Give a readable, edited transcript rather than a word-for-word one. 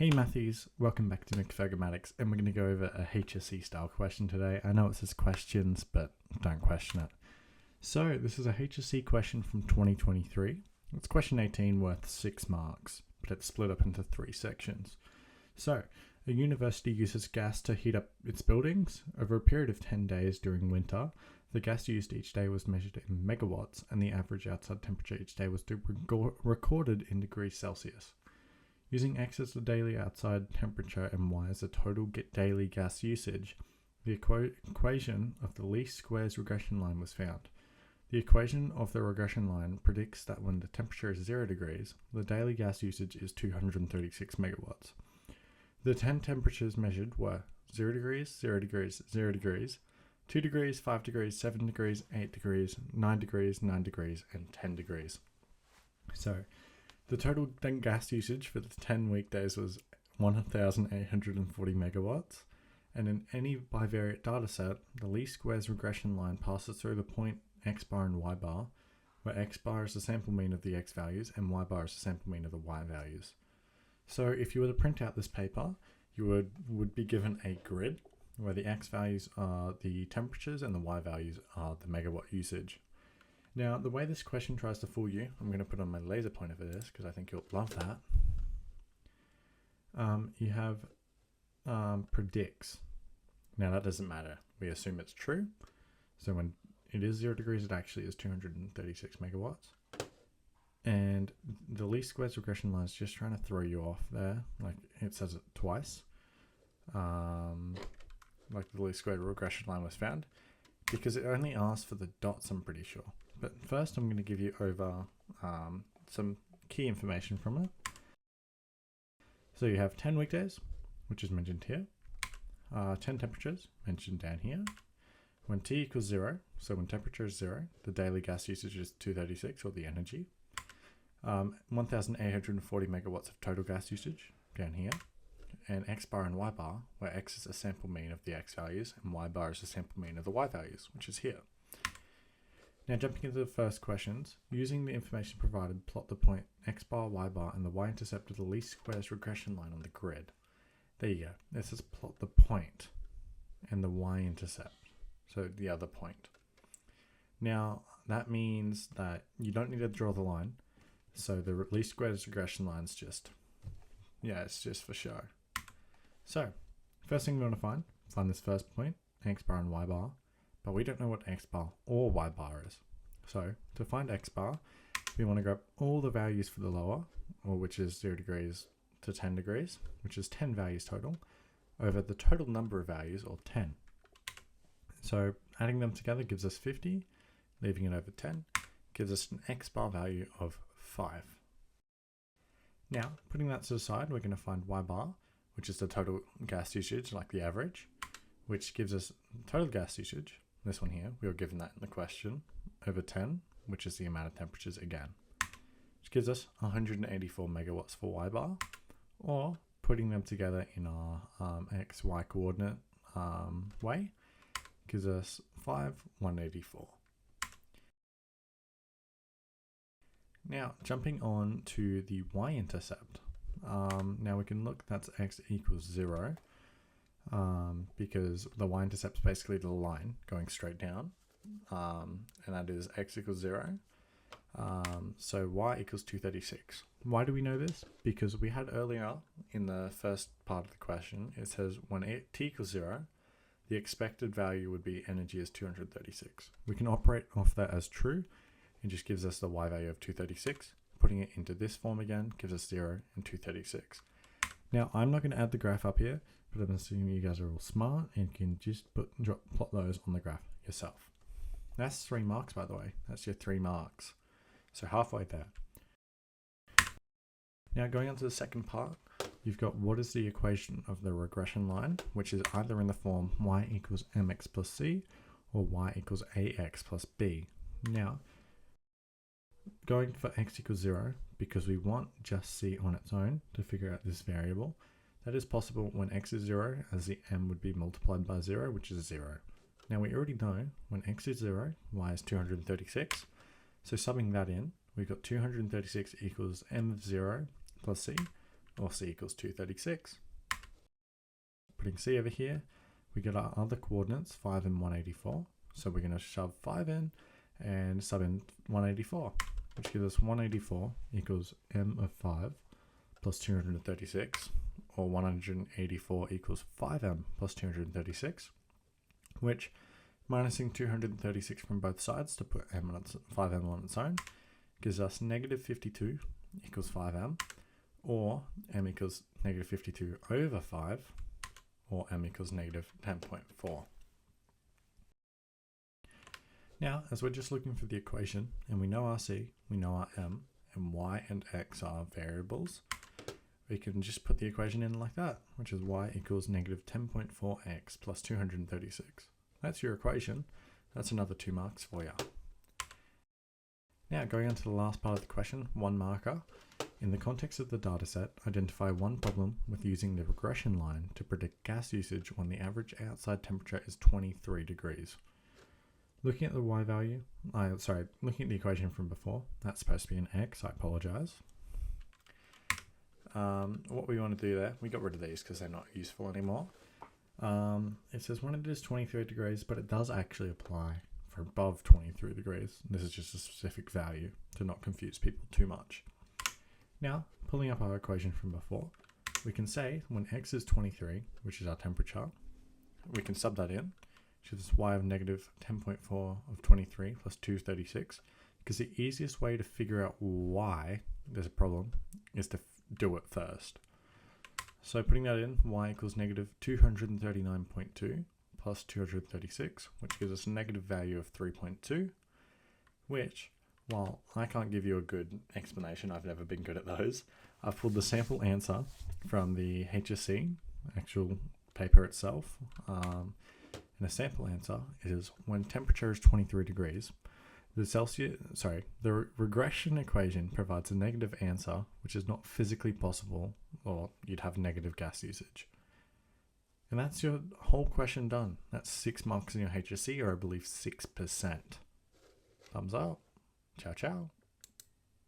Hey Matthews, welcome back to McFergamatics, and we're going to go over a HSC style question today. I know it says questions, but don't question it. So this is a HSC question from 2023. It's question 18 worth 6 marks, but it's split up into 3 sections. So, a university uses gas to heat up its buildings. Over a period of 10 days during winter, the gas used each day was measured in megawatts, and the average outside temperature each day was recorded in degrees Celsius. Using X as the daily outside temperature and Y as the total daily gas usage, the equation of the least squares regression line was found. The equation of the regression line predicts that when the temperature is 0 degrees, the daily gas usage is 236 megawatts. The 10 temperatures measured were 0 degrees, 0 degrees, 0 degrees, 2 degrees, 5 degrees, 7 degrees, 8 degrees, 9 degrees, 9 degrees, and 10 degrees. So, the total gas usage for the 10 weekdays was 1,840 megawatts, and in any bivariate dataset, the least squares regression line passes through the point x bar and y bar, where x bar is the sample mean of the x values and y bar is the sample mean of the y values. So if you were to print out this paper, you would be given a grid where the x values are the temperatures and the y values are the megawatt usage. Now, the way this question tries to fool you, I'm going to put on my laser pointer for this because I think you'll love that. You have predicts. Now, that doesn't matter. We assume it's true. So when it is 0 degrees, it actually is 236 megawatts. And the least squares regression line is just trying to throw you off there. Like it says it twice. Like the least square regression line was found. Because it only asks for the dots, I'm pretty sure. But first I'm going to give you over some key information from it. So you have 10 weekdays, which is mentioned here. 10 temperatures, mentioned down here. When T equals 0, so when temperature is 0, the daily gas usage is 236, or the energy. 1,840 megawatts of total gas usage, down here. And x bar and y bar, where x is a sample mean of the x values and y bar is a sample mean of the y values, which is here. Now jumping into the first questions, using the information provided, plot the point x bar, y bar, and the y-intercept of the least squares regression line on the grid. There you go. This is plot the point and the y-intercept, so the other point. Now that means that you don't need to draw the line, so the least squares regression line is just, it's just for show. So, first thing we want to find this first point, x bar and y bar, but we don't know what x bar or y bar is. So, to find x bar, we want to grab all the values for the lower, or which is 0 degrees to 10 degrees, which is 10 values total, over the total number of values, or 10. So, adding them together gives us 50, leaving it over 10, gives us an x bar value of 5. Now, putting that to the side, we're going to find y bar, which is the total gas usage, like the average, which gives us total gas usage, this one here, we were given that in the question, over 10, which is the amount of temperatures again, which gives us 184 megawatts for y bar, or putting them together in our x, y coordinate way, gives us 184. Now, jumping on to the y-intercept. Now we can look, that's x equals 0, because the y-intercept is basically the line going straight down, and that is x equals 0. So y equals 236. Why do we know this? Because we had earlier in the first part of the question, it says when t equals 0, the expected value would be energy is 236. We can operate off that as true. It just gives us the y value of 236. Putting it into this form again gives us 0 and 236. Now, I'm not going to add the graph up here, but I'm assuming you guys are all smart and can just plot those on the graph yourself. That's 3 marks, by the way. That's your 3 marks. So halfway there. Now, going on to the second part, you've got what is the equation of the regression line, which is either in the form y equals mx plus c or y equals ax plus b. Now, going for x equals 0, because we want just c on its own to figure out this variable, that is possible when x is 0, as the m would be multiplied by 0, which is 0. Now we already know when x is 0, y is 236, so subbing that in, we've got 236 equals m of 0 plus c, or C equals 236. Putting C over here, we get our other coordinates, 5 and 184. So we're going to shove 5 in and sub in 184, which gives us 184 equals m of 5 plus 236, or 184 equals 5m plus 236, which, minusing 236 from both sides to put 5m on its own, gives us negative 52 equals 5m, or m equals negative 52 over 5, or m equals negative 10.4. Now, as we're just looking for the equation, and we know our c, we know our m, and y and x are variables, we can just put the equation in like that, which is y equals negative 10.4x plus 236. That's your equation. That's another 2 marks for you. Now, going on to the last part of the question, 1 marker. In the context of the dataset, identify one problem with using the regression line to predict gas usage when the average outside temperature is 23 degrees. Looking at the y value, looking at the equation from before, that's supposed to be an x, I apologize. What we want to do there, we got rid of these because they're not useful anymore. It says when it is 23 degrees, but it does actually apply for above 23 degrees. This is just a specific value to not confuse people too much. Now, pulling up our equation from before, we can say when x is 23, which is our temperature, we can sub that in, which is y of negative 10.4 of 23 plus 236, because the easiest way to figure out why there's a problem is to do it first. So putting that in, y equals negative 239.2 plus 236, which gives us a negative value of 3.2, which, while I can't give you a good explanation, I've never been good at those, I've pulled the sample answer from the HSC, actual paper itself, and the sample answer is when temperature is 23 degrees, the regression equation provides a negative answer, which is not physically possible, or you'd have negative gas usage. And that's your whole question done. That's 6 marks in your HSC, or I believe 6%. Thumbs up. Ciao, ciao.